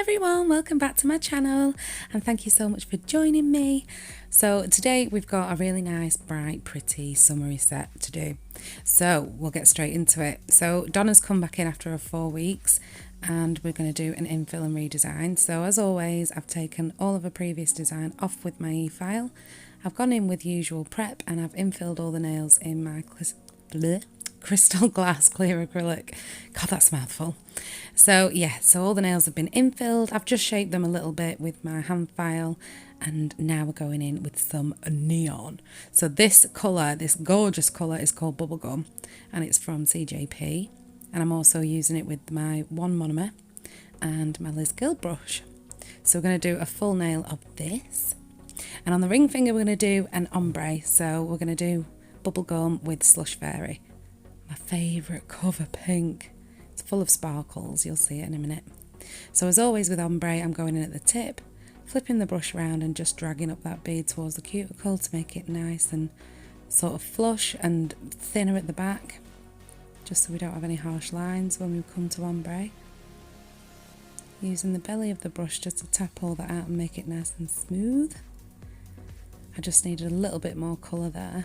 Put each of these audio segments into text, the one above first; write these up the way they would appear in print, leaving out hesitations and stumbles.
everyone, welcome back to my channel and thank you so much for joining me. So today we've got a really nice, bright, pretty, summery set to do. So we'll get straight into it. So Donna's come back in after 4 weeks and we're going to do an infill and redesign. So as always, I've taken all of a previous design off with my e-file. I've gone in with usual prep and I've infilled all the nails in my crystal glass clear acrylic. God, that's a mouthful. So yeah, so all the nails have been infilled. I've just shaped them a little bit with my hand file and now we're going in with some neon. So this colour, this gorgeous colour is called Bubblegum and it's from CJP, and I'm also using it with my one monomer and my Liz Gill brush. So we're going to do a full nail of this, and on the ring finger we're going to do an ombre. So we're going to do Bubblegum with Slush Fairy, my favourite cover pink. It's full of sparkles, you'll see it in a minute. So as always with ombre, I'm going in at the tip, flipping the brush around and just dragging up that bead towards the cuticle to make it nice and sort of flush and thinner at the back, just so we don't have any harsh lines when we come to ombre. Using the belly of the brush just to tap all that out and make it nice and smooth. I just needed a little bit more colour there.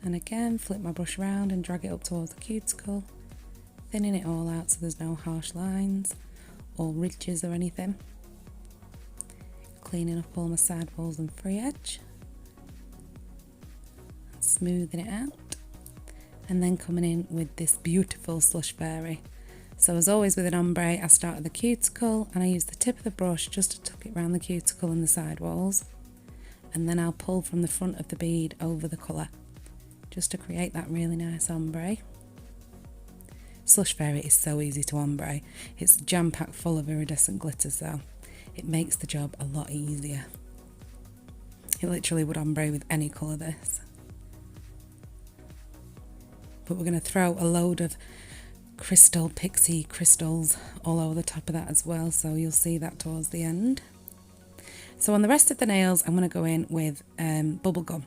And again, flip my brush around and drag it up towards the cuticle, thinning it all out so there's no harsh lines or ridges or anything. Cleaning up all my side walls and free edge. Smoothing it out. And then coming in with this beautiful Slush Fairy. So as always with an ombre, I start at the cuticle and I use the tip of the brush just to tuck it around the cuticle and the side walls. And then I'll pull from the front of the bead over the colour, just to create that really nice ombre. Slush Fairy is so easy to ombre. It's jam-packed full of iridescent glitter, so it makes the job a lot easier. It literally would ombre with any colour, this. But we're going to throw a load of pixi crystals all over the top of that as well, so you'll see that towards the end. So on the rest of the nails, I'm going to go in with Bubblegum.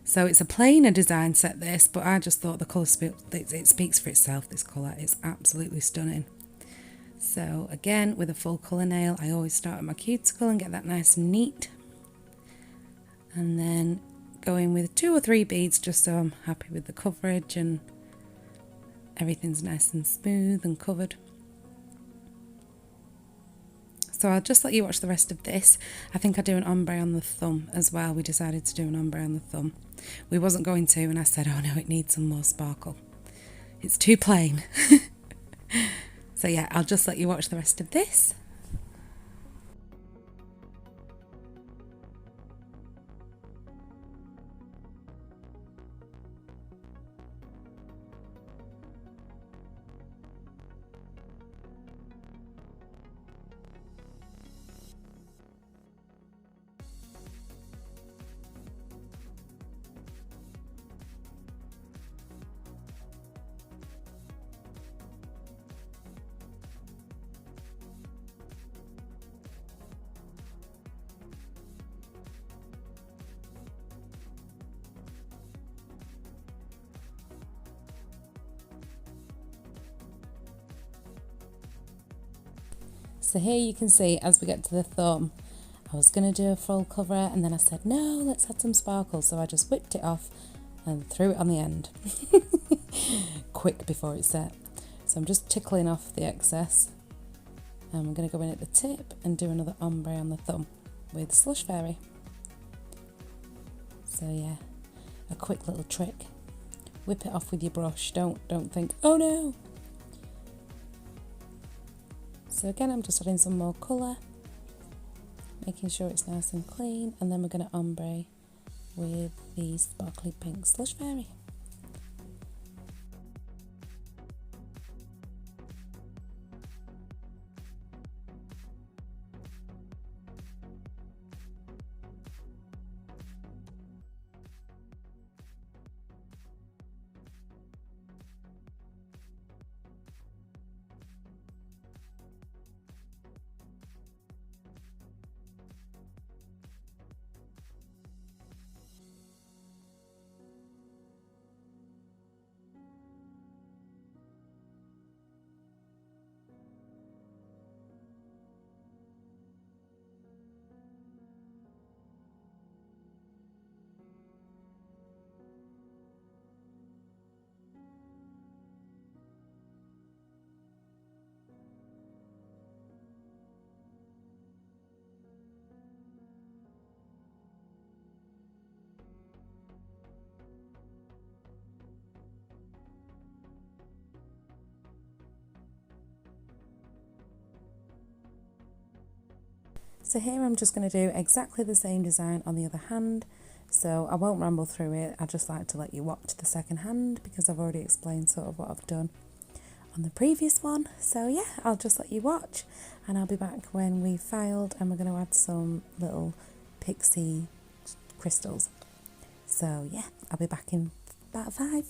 So it's a plainer design set, this, but I just thought the colour it speaks for itself. This colour is absolutely stunning. So again, with a full colour nail, I always start at my cuticle and get that nice and neat. And then go in with 2 or 3 beads just so I'm happy with the coverage and everything's nice and smooth and covered. So I'll just let you watch the rest of this. I think I do an ombre on the thumb as well. We decided to do an ombre on the thumb. We wasn't going to, and I said, oh no, it needs some more sparkle. It's too plain. So yeah, I'll just let you watch the rest of this. So here you can see as we get to the thumb, I was going to do a full cover and then I said, no, let's add some sparkle. So I just whipped it off and threw it on the end. Quick before it set. So I'm just tickling off the excess. And we're going to go in at the tip and do another ombre on the thumb with Slush Fairy. So yeah, a quick little trick. Whip it off with your brush. Don't think, oh no. So again, I'm just adding some more colour, making sure it's nice and clean, and then we're going to ombre with the sparkly pink Slush Fairy. So here I'm just going to do exactly the same design on the other hand. So I won't ramble through it, I just like to let you watch the second hand because I've already explained sort of what I've done on the previous one. So yeah, I'll just let you watch and I'll be back when we've filed and we're going to add some little pixie crystals. So yeah, I'll be back in about 5.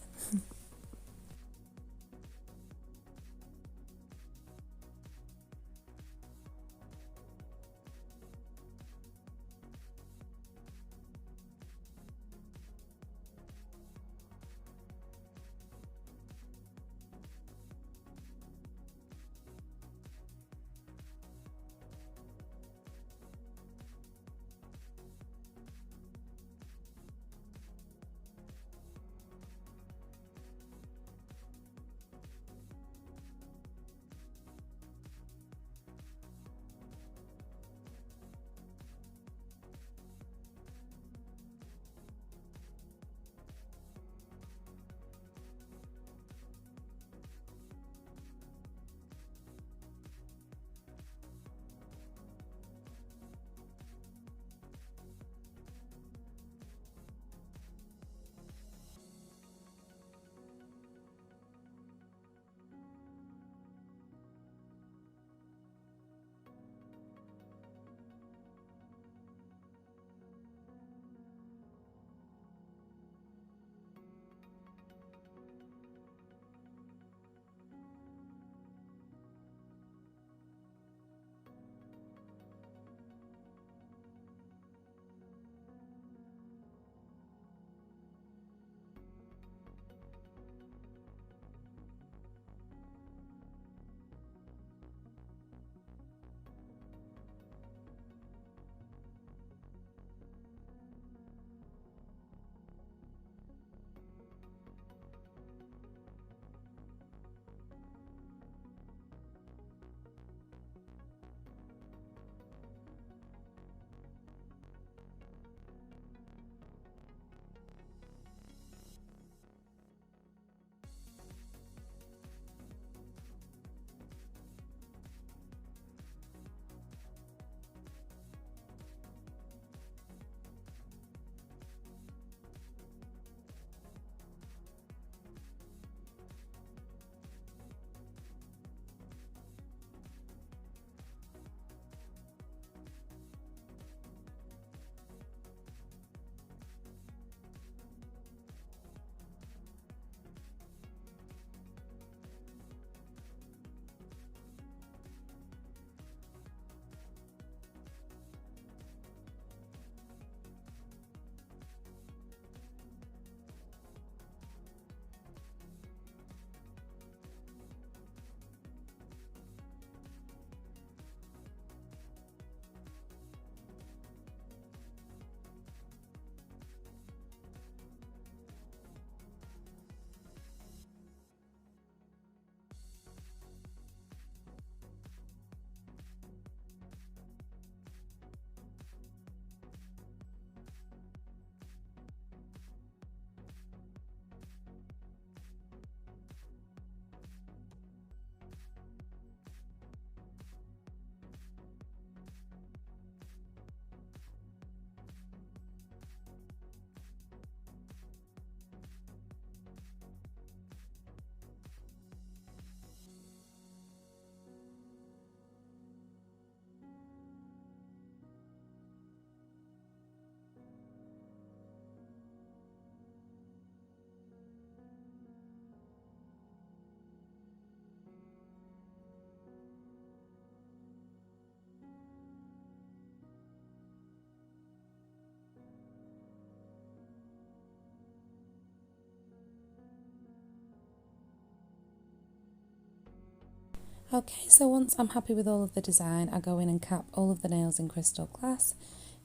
Okay, so once I'm happy with all of the design, I go in and cap all of the nails in crystal glass,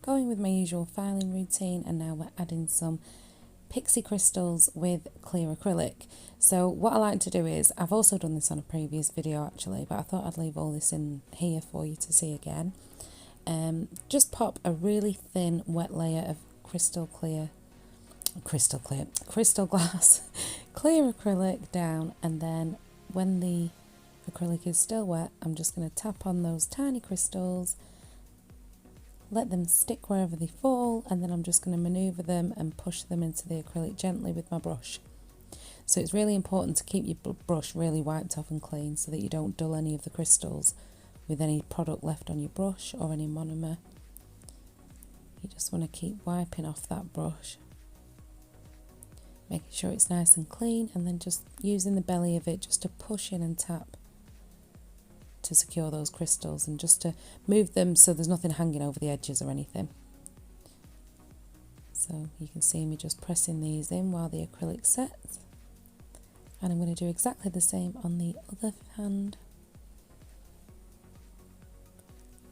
going with my usual filing routine, and now we're adding some pixie crystals with clear acrylic. So what I like to do is, I've also done this on a previous video actually, but I thought I'd leave all this in here for you to see again. Just pop a really thin wet layer of crystal glass, clear acrylic down, and then when the acrylic is still wet, I'm just going to tap on those tiny crystals let them stick wherever they fall, and then I'm just going to manoeuvre them and push them into the acrylic gently with my brush. So it's really important to keep your brush really wiped off and clean so that you don't dull any of the crystals with any product left on your brush or any monomer. You just want to keep wiping off that brush, making sure it's nice and clean, and then just using the belly of it just to push in and tap to secure those crystals and just to move them so there's nothing hanging over the edges or anything. So you can see me just pressing these in while the acrylic sets, and I'm going to do exactly the same on the other hand.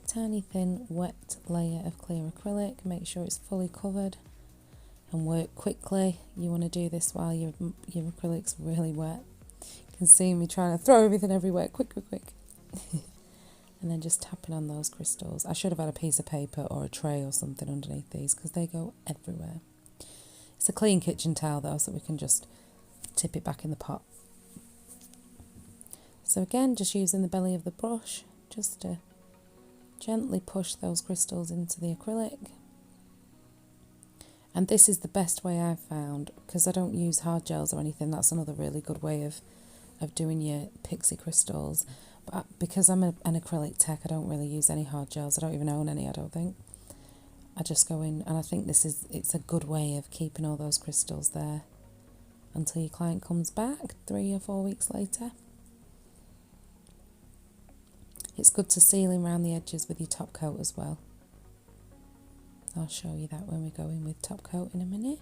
Tiny thin wet layer of clear acrylic, make sure it's fully covered and work quickly. You want to do this while your acrylic's really wet. You can see me trying to throw everything everywhere, quick. And then just tapping on those crystals. I should have had a piece of paper or a tray or something underneath these because they go everywhere. It's a clean kitchen towel though, so we can just tip it back in the pot. So again, just using the belly of the brush just to gently push those crystals into the acrylic. And this is the best way I've found, because I don't use hard gels or anything. That's another really good way of doing your pixie crystals. But because I'm an acrylic tech, I don't really use any hard gels. I don't even own any, I don't think. I just go in, and I think it's a good way of keeping all those crystals there until your client comes back 3 or 4 weeks later. It's good to seal in around the edges with your top coat as well. I'll show you that when we go in with top coat in a minute.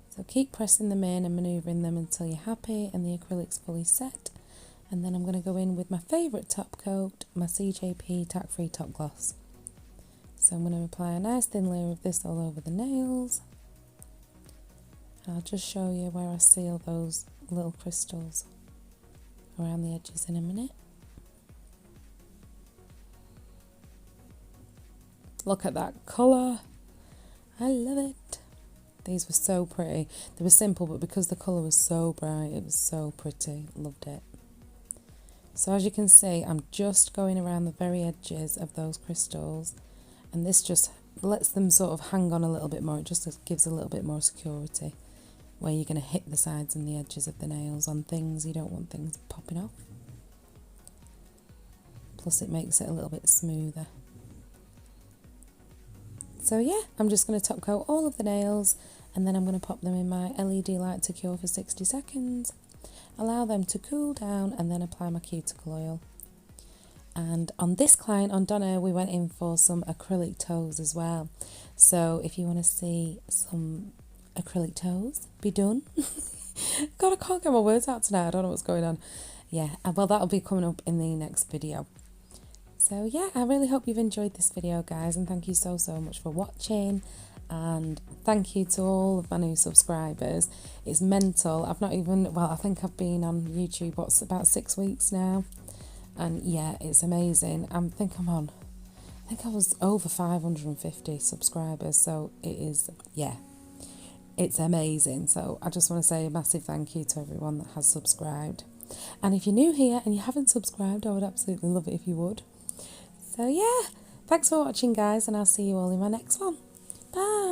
So keep pressing them in and manoeuvring them until you're happy and the acrylic's fully set. And then I'm going to go in with my favourite top coat, my CJP Tack Free Top Gloss. So I'm going to apply a nice thin layer of this all over the nails. And I'll just show you where I seal those little crystals around the edges in a minute. Look at that colour. I love it. These were so pretty. They were simple, but because the colour was so bright, it was so pretty. Loved it. So as you can see, I'm just going around the very edges of those crystals, and this just lets them sort of hang on a little bit more. It just gives a little bit more security where you're going to hit the sides and the edges of the nails on things. You don't want things popping off. Plus it makes it a little bit smoother. So yeah, I'm just going to top coat all of the nails, and then I'm going to pop them in my LED light to cure for 60 seconds. Allow them to cool down and then apply my cuticle oil. And on this client, on Donna, we went in for some acrylic toes as well. So if you want to see some acrylic toes be done. God, I can't get my words out tonight. I don't know what's going on. Yeah, well, that'll be coming up in the next video. So yeah, I really hope you've enjoyed this video, guys, and thank you so much for watching. And thank you to all of my new subscribers. It's mental. I've not even, well, I think I've been on YouTube, about 6 weeks now. And yeah, it's amazing. I think I was over 550 subscribers. So it is, yeah, it's amazing. So I just want to say a massive thank you to everyone that has subscribed. And if you're new here and you haven't subscribed, I would absolutely love it if you would. So yeah, thanks for watching, guys, and I'll see you all in my next one. Bye.